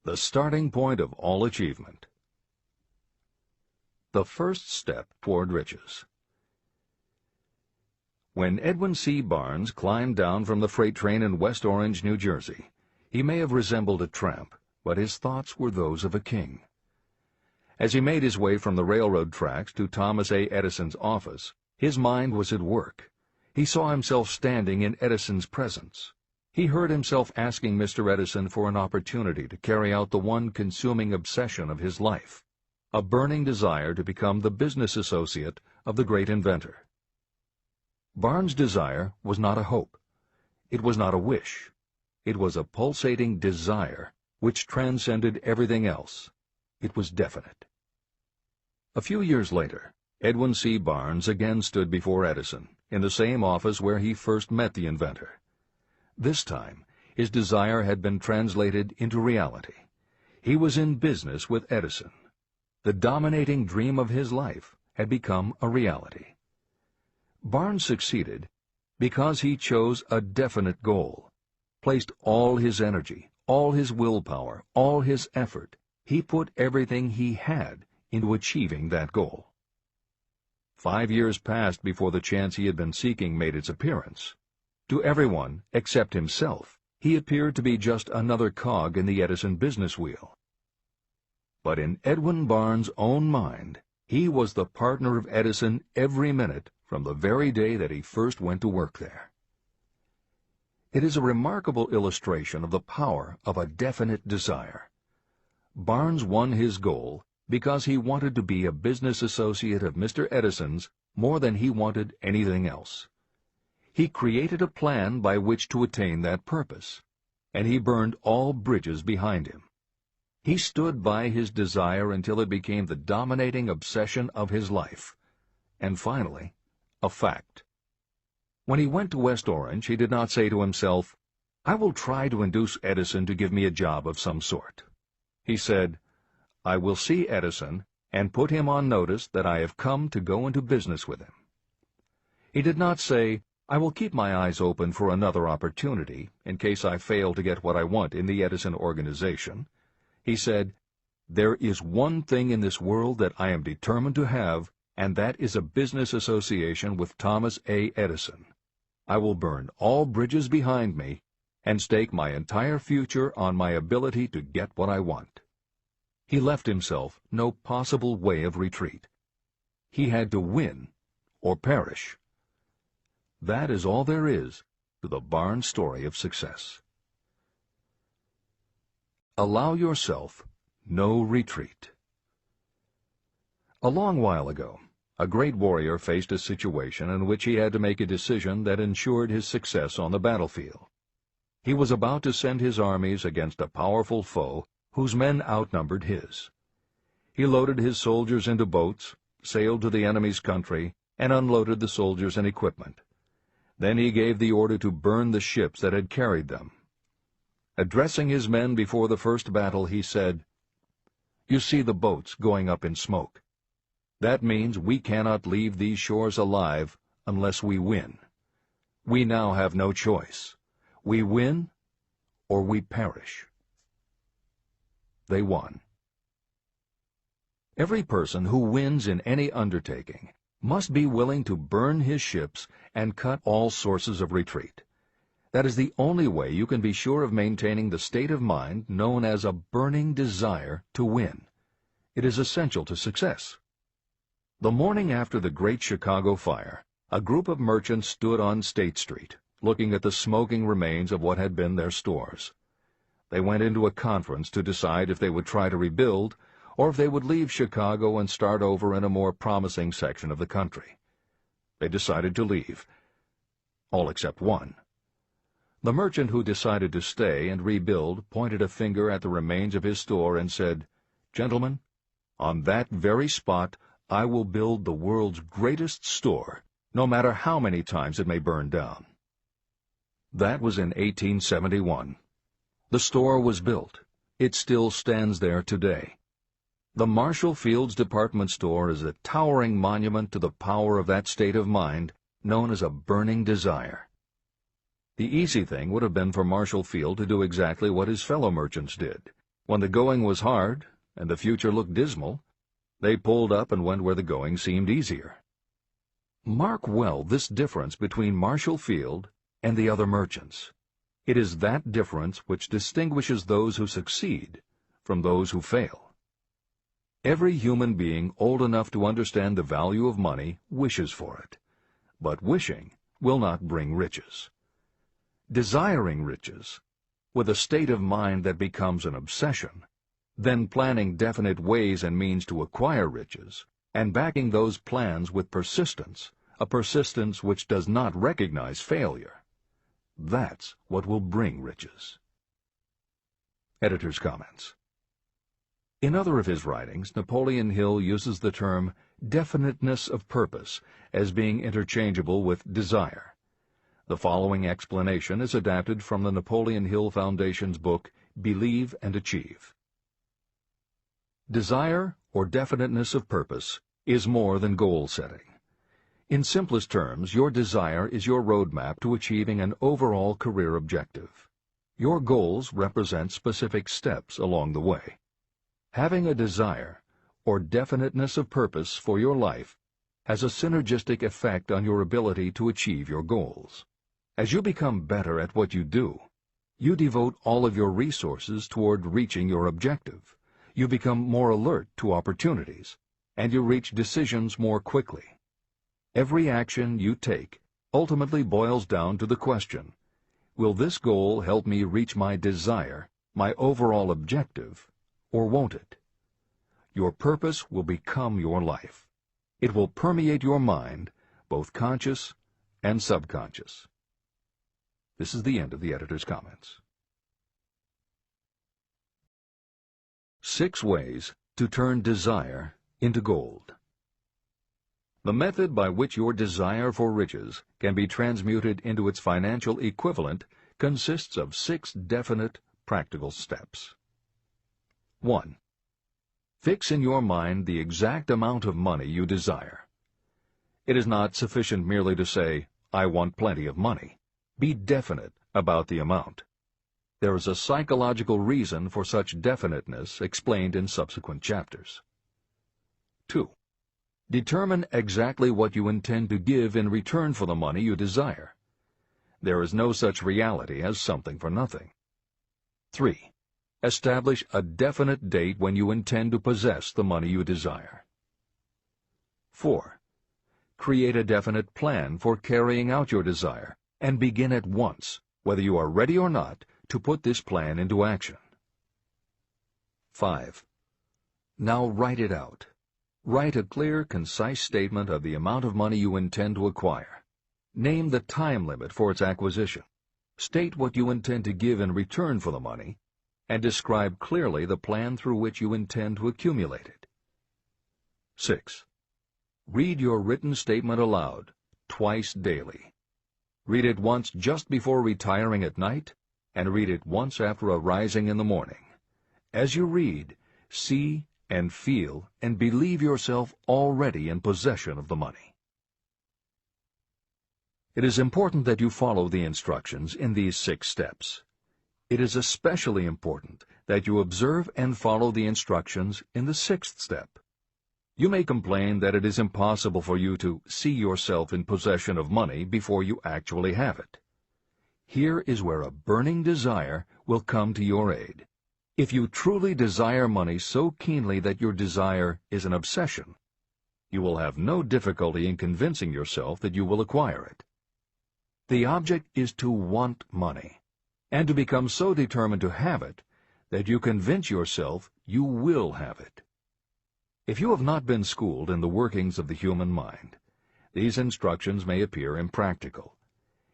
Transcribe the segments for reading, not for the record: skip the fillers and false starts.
the starting point of all achievement. The first step toward riches. When Edwin C. Barnes climbed down from the freight train in West Orange, New Jersey, he may have resembled a tramp, but his thoughts were those of a king. As he made his way from the railroad tracks to Thomas A. Edison's office, his mind was at work. He saw himself standing in Edison's presence. He heard himself asking Mr. Edison for an opportunity to carry out the one consuming obsession of his life, a burning desire to become the business associate of the great inventor. Barnes' desire was not a hope. It was not a wish. It was a pulsating desire which transcended everything else. It was definite. A few years later, Edwin C. Barnes again stood before Edison, in the same office where he first met the inventor. This time, his desire had been translated into reality. He was in business with Edison. The dominating dream of his life had become a reality. Barnes succeeded because he chose a definite goal, placed all his energy, all his willpower, all his effort. He put everything he had into achieving that goal. 5 years passed before the chance he had been seeking made its appearance. To everyone except himself, he appeared to be just another cog in the Edison business wheel. But in Edwin Barnes' own mind, he was the partner of Edison every minute from the very day that he first went to work there. It is a remarkable illustration of the power of a definite desire. Barnes won his goal because he wanted to be a business associate of Mr. Edison's more than he wanted anything else. He created a plan by which to attain that purpose, and he burned all bridges behind him. He stood by his desire until it became the dominating obsession of his life, and finally, a fact. When he went to West Orange, he did not say to himself, "I will try to induce Edison to give me a job of some sort." He said, "I will see Edison and put him on notice that I have come to go into business with him." He did not say, "I will keep my eyes open for another opportunity in case I fail to get what I want in the Edison organization." He said, "There is one thing in this world that I am determined to have, and that is a business association with Thomas A. Edison. I will burn all bridges behind me and stake my entire future on my ability to get what I want." He left himself no possible way of retreat. He had to win or perish. That is all there is to the Barnes story of success. Allow yourself no retreat. A long while ago, a great warrior faced a situation in which he had to make a decision that ensured his success on the battlefield. He was about to send his armies against a powerful foe whose men outnumbered his. He loaded his soldiers into boats, sailed to the enemy's country, and unloaded the soldiers and equipment. Then he gave the order to burn the ships that had carried them. Addressing his men before the first battle, he said, "You see the boats going up in smoke. That means we cannot leave these shores alive unless we win. We now have no choice. We win or we perish." They won. Every person who wins in any undertaking must be willing to burn his ships and cut all sources of retreat. That is the only way you can be sure of maintaining the state of mind known as a burning desire to win. It is essential to success. The morning after the Great Chicago Fire, a group of merchants stood on State Street, looking at the smoking remains of what had been their stores. They went into a conference to decide if they would try to rebuild, or if they would leave Chicago and start over in a more promising section of the country. They decided to leave, all except one. The merchant who decided to stay and rebuild pointed a finger at the remains of his store and said, "Gentlemen, on that very spot I will build the world's greatest store, no matter how many times it may burn down." That was in 1871. The store was built. It still stands there today. The Marshall Field's department store is a towering monument to the power of that state of mind known as a burning desire. The easy thing would have been for Marshall Field to do exactly what his fellow merchants did. When the going was hard and the future looked dismal, they pulled up and went where the going seemed easier. Mark well this difference between Marshall Field and the other merchants. It is that difference which distinguishes those who succeed from those who fail. Every human being old enough to understand the value of money wishes for it, but wishing will not bring riches. Desiring riches, with a state of mind that becomes an obsession, then planning definite ways and means to acquire riches, and backing those plans with persistence, a persistence which does not recognize failure, that's what will bring riches. Editor's comments. In other of his writings, Napoleon Hill uses the term definiteness of purpose as being interchangeable with desire. The following explanation is adapted from the Napoleon Hill Foundation's book, Believe and Achieve. Desire, or definiteness of purpose, is more than goal setting. In simplest terms, your desire is your roadmap to achieving an overall career objective. Your goals represent specific steps along the way. Having a desire, or definiteness of purpose for your life, has a synergistic effect on your ability to achieve your goals. As you become better at what you do, you devote all of your resources toward reaching your objective. You become more alert to opportunities, and you reach decisions more quickly. Every action you take ultimately boils down to the question, will this goal help me reach my desire, my overall objective, or won't it? Your purpose will become your life. It will permeate your mind, both conscious and subconscious. This is the end of the editor's comments. 6 ways to turn desire into gold. The method by which your desire for riches can be transmuted into its financial equivalent consists of 6 definite, practical steps. 1. Fix in your mind the exact amount of money you desire. It is not sufficient merely to say, "I want plenty of money." Be definite about the amount. There is a psychological reason for such definiteness explained in subsequent chapters. 2. Determine exactly what you intend to give in return for the money you desire. There is no such reality as something for nothing. 3. Establish a definite date when you intend to possess the money you desire. 4. Create a definite plan for carrying out your desire, and begin at once, whether you are ready or not, to put this plan into action. 5. Now write it out. Write a clear, concise statement of the amount of money you intend to acquire. Name the time limit for its acquisition. State what you intend to give in return for the money, and describe clearly the plan through which you intend to accumulate it. 6. Read your written statement aloud, twice daily. Read it once just before retiring at night, and read it once after arising in the morning. As you read, see and feel and believe yourself already in possession of the money. It is important that you follow the instructions in these 6 steps. It is especially important that you observe and follow the instructions in the 6th step. You may complain that it is impossible for you to see yourself in possession of money before you actually have it. Here is where a burning desire will come to your aid. If you truly desire money so keenly that your desire is an obsession, you will have no difficulty in convincing yourself that you will acquire it. The object is to want money, and to become so determined to have it that you convince yourself you will have it. If you have not been schooled in the workings of the human mind, these instructions may appear impractical.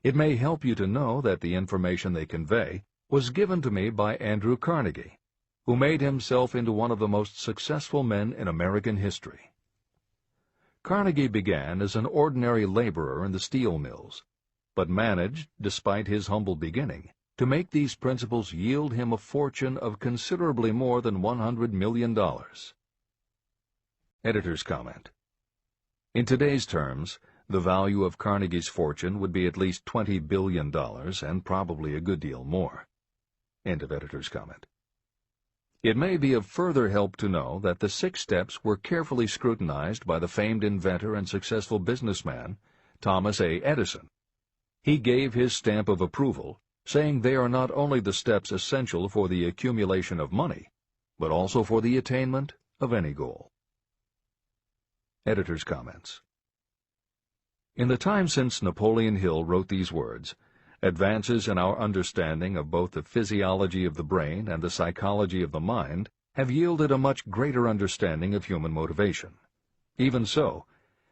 It may help you to know that the information they convey was given to me by Andrew Carnegie, who made himself into one of the most successful men in American history. Carnegie began as an ordinary laborer in the steel mills, but managed, despite his humble beginning, to make these principles yield him a fortune of considerably more than $100 million. Editor's comment. In today's terms, the value of Carnegie's fortune would be at least $20 billion and probably a good deal more. End of editor's comment. It may be of further help to know that the 6 steps were carefully scrutinized by the famed inventor and successful businessman, Thomas A. Edison. He gave his stamp of approval, saying they are not only the steps essential for the accumulation of money, but also for the attainment of any goal. Editor's comments. In the time since Napoleon Hill wrote these words, advances in our understanding of both the physiology of the brain and the psychology of the mind have yielded a much greater understanding of human motivation. Even so,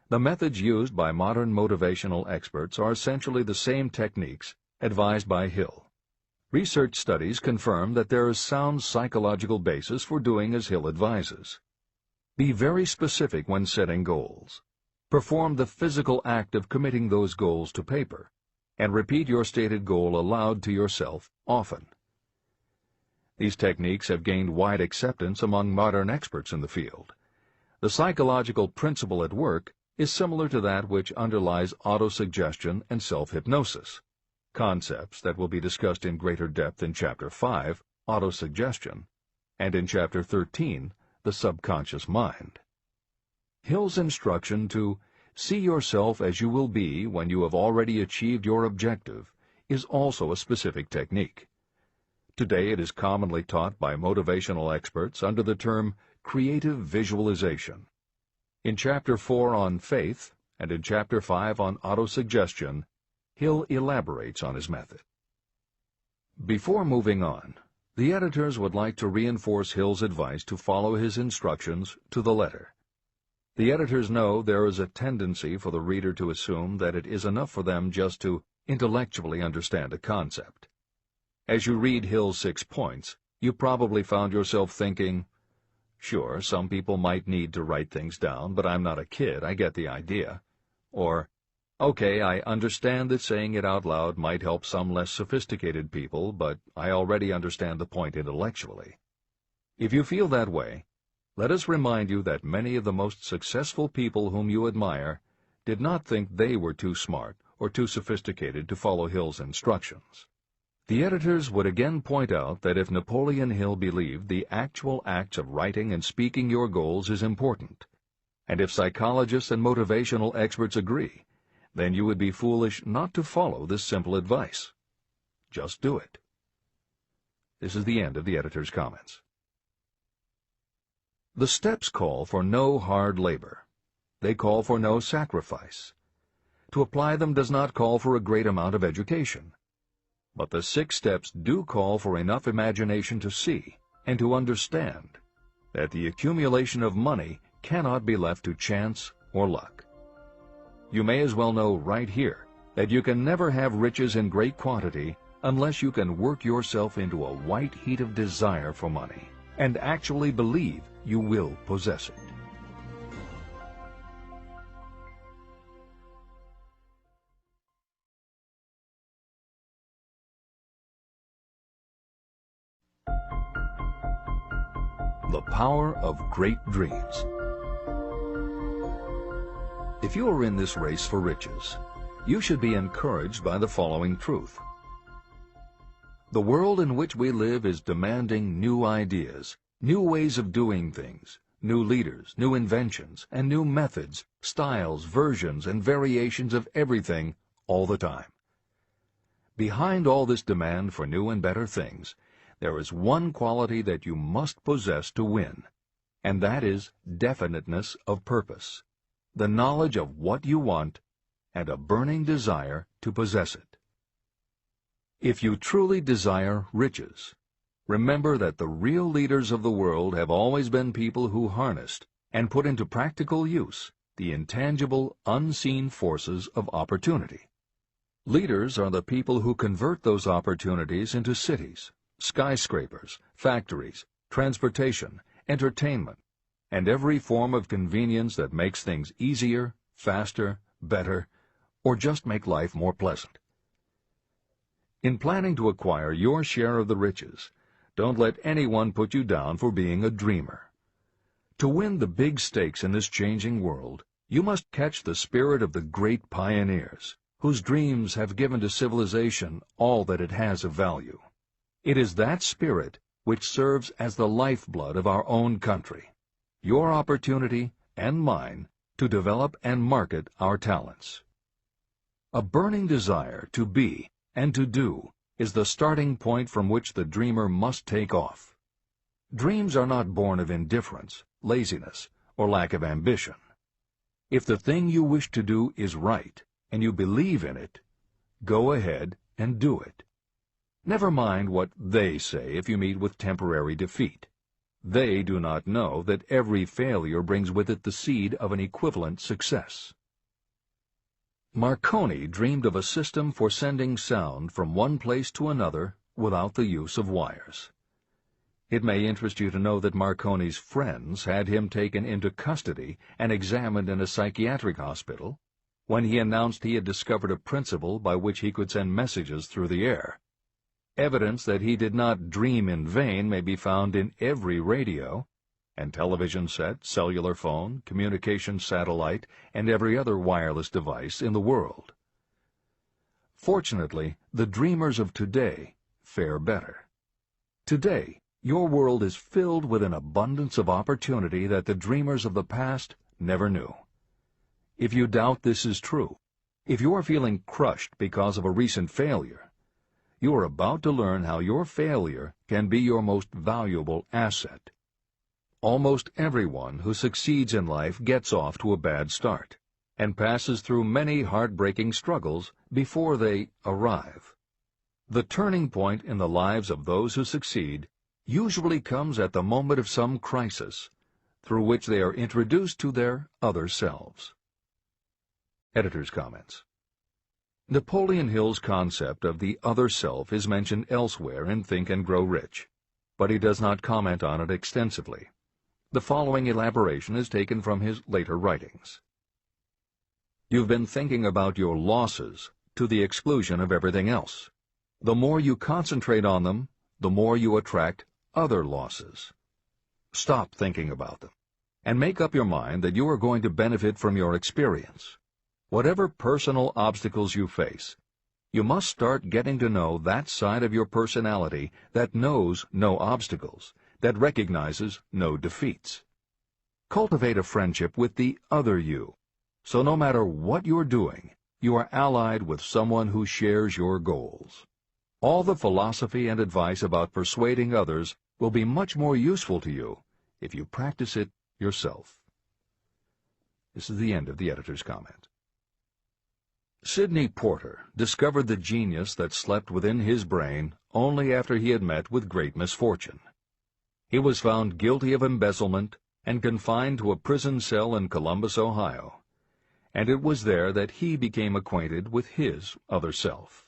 the methods used by modern motivational experts are essentially the same techniques advised by Hill. Research studies confirm that there is sound psychological basis for doing as Hill advises. Be very specific when setting goals. Perform the physical act of committing those goals to paper, and repeat your stated goal aloud to yourself often. These techniques have gained wide acceptance among modern experts in the field. The psychological principle at work is similar to that which underlies autosuggestion and self-hypnosis, concepts that will be discussed in greater depth in Chapter 5, Autosuggestion, and in Chapter 13, The Subconscious Mind. Hill's instruction to see yourself as you will be when you have already achieved your objective is also a specific technique. Today it is commonly taught by motivational experts under the term creative visualization. In Chapter 4 on faith and in Chapter 5 on autosuggestion, Hill elaborates on his method. Before moving on, the editors would like to reinforce Hill's advice to follow his instructions to the letter. The editors know there is a tendency for the reader to assume that it is enough for them just to intellectually understand a concept. As you read Hill's 6 points, you probably found yourself thinking, sure, some people might need to write things down, but I'm not a kid, I get the idea. Or, okay, I understand that saying it out loud might help some less sophisticated people, but I already understand the point intellectually. If you feel that way, let us remind you that many of the most successful people whom you admire did not think they were too smart or too sophisticated to follow Hill's instructions. The editors would again point out that if Napoleon Hill believed the actual acts of writing and speaking your goals is important, and if psychologists and motivational experts agree, then you would be foolish not to follow this simple advice. Just do it. This is the end of the editor's comments. The steps call for no hard labor. They call for no sacrifice. To apply them does not call for a great amount of education. But the 6 steps do call for enough imagination to see and to understand that the accumulation of money cannot be left to chance or luck. You may as well know right here that you can never have riches in great quantity unless you can work yourself into a white heat of desire for money and actually believe you will possess it. The power of great dreams. If you are in this race for riches, you should be encouraged by the following truth. The world in which we live is demanding new ideas, new ways of doing things, new leaders, new inventions, and new methods, styles, versions, and variations of everything all the time. Behind all this demand for new and better things, there is one quality that you must possess to win, and that is definiteness of purpose, the knowledge of what you want, and a burning desire to possess it. If you truly desire riches, remember that the real leaders of the world have always been people who harnessed and put into practical use the intangible, unseen forces of opportunity. Leaders are the people who convert those opportunities into cities, skyscrapers, factories, transportation, entertainment, and every form of convenience that makes things easier, faster, better, or just make life more pleasant. In planning to acquire your share of the riches, don't let anyone put you down for being a dreamer. To win the big stakes in this changing world, you must catch the spirit of the great pioneers, whose dreams have given to civilization all that it has of value. It is that spirit which serves as the lifeblood of our own country, your opportunity and mine to develop and market our talents. A burning desire to be and to do is the starting point from which the dreamer must take off. Dreams are not born of indifference, laziness, or lack of ambition. If the thing you wish to do is right, and you believe in it, go ahead and do it. Never mind what they say if you meet with temporary defeat. They do not know that every failure brings with it the seed of an equivalent success. Marconi dreamed of a system for sending sound from one place to another without the use of wires. It may interest you to know that Marconi's friends had him taken into custody and examined in a psychiatric hospital when he announced he had discovered a principle by which he could send messages through the air. Evidence that he did not dream in vain may be found in every radio and television set, cellular phone, communication satellite, and every other wireless device in the world. Fortunately, the dreamers of today fare better. Today, your world is filled with an abundance of opportunity that the dreamers of the past never knew. If you doubt this is true, if you are feeling crushed because of a recent failure, you are about to learn how your failure can be your most valuable asset. Almost everyone who succeeds in life gets off to a bad start and passes through many heartbreaking struggles before they arrive. The turning point in the lives of those who succeed usually comes at the moment of some crisis through which they are introduced to their other selves. Editor's comments. Napoleon Hill's concept of the other self is mentioned elsewhere in Think and Grow Rich, but he does not comment on it extensively. The following elaboration is taken from his later writings. You've been thinking about your losses to the exclusion of everything else. The more you concentrate on them, the more you attract other losses. Stop thinking about them, and make up your mind that you are going to benefit from your experience. Whatever personal obstacles you face, you must start getting to know that side of your personality that knows no obstacles, that recognizes no defeats. Cultivate a friendship with the other you, so no matter what you're doing, you are allied with someone who shares your goals. All the philosophy and advice about persuading others will be much more useful to you if you practice it yourself. This is the end of the editor's comment. Sidney Porter discovered the genius that slept within his brain only after he had met with great misfortune. He was found guilty of embezzlement and confined to a prison cell in Columbus, Ohio, and it was there that he became acquainted with his other self.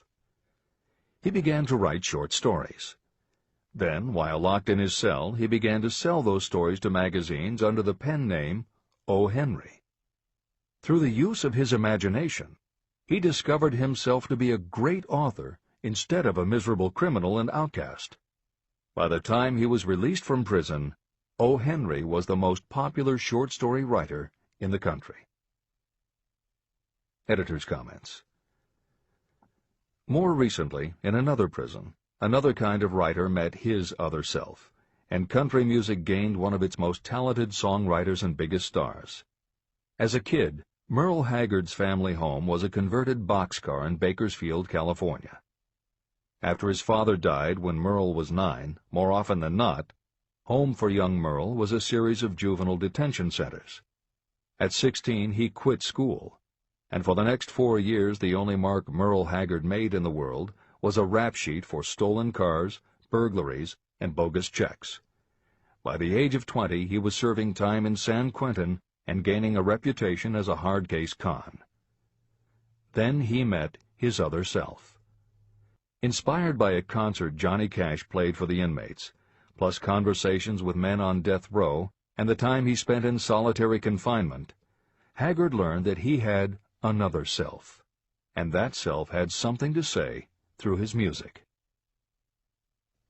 He began to write short stories. Then, while locked in his cell, he began to sell those stories to magazines under the pen name O. Henry. Through the use of his imagination, he discovered himself to be a great author instead of a miserable criminal and outcast. By the time he was released from prison, O. Henry was the most popular short story writer in the country. Editor's comments. More recently, in another prison, another kind of writer met his other self, and country music gained one of its most talented songwriters and biggest stars. As a kid, Merle Haggard's family home was a converted boxcar in Bakersfield, California. After his father died when Merle was 9, more often than not, home for young Merle was a series of juvenile detention centers. At 16, he quit school, and for the next 4 years the only mark Merle Haggard made in the world was a rap sheet for stolen cars, burglaries, and bogus checks. By the age of 20, he was serving time in San Quentin and gaining a reputation as a hard-case con. Then he met his other self. Inspired by a concert Johnny Cash played for the inmates, plus conversations with men on death row and the time he spent in solitary confinement, Haggard learned that he had another self, and that self had something to say through his music.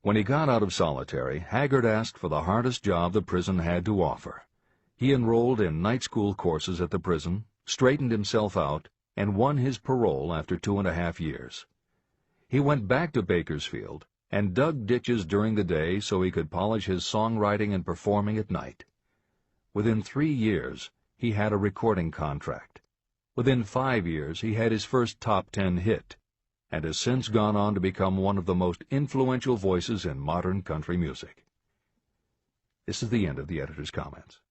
When he got out of solitary, Haggard asked for the hardest job the prison had to offer. He enrolled in night school courses at the prison, straightened himself out, and won his parole after 2.5 years. He went back to Bakersfield and dug ditches during the day so he could polish his songwriting and performing at night. Within 3 years, he had a recording contract. Within 5 years, he had his first top 10 hit, and has since gone on to become one of the most influential voices in modern country music. This is the end of the editor's comments.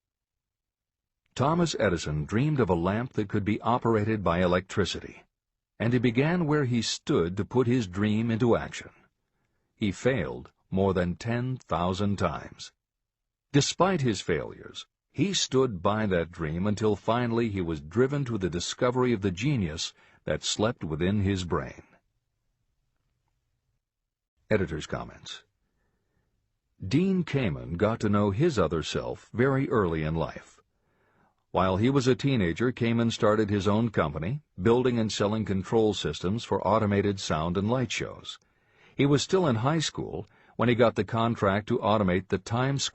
Thomas Edison dreamed of a lamp that could be operated by electricity, and he began where he stood to put his dream into action. He failed more than 10,000 times. Despite his failures, he stood by that dream until finally he was driven to the discovery of the genius that slept within his brain. Editor's comments. Dean Kamen got to know his other self very early in life. While he was a teenager, Kamen started his own company, building and selling control systems for automated sound and light shows. He was still in high school when he got the contract to automate the Times Square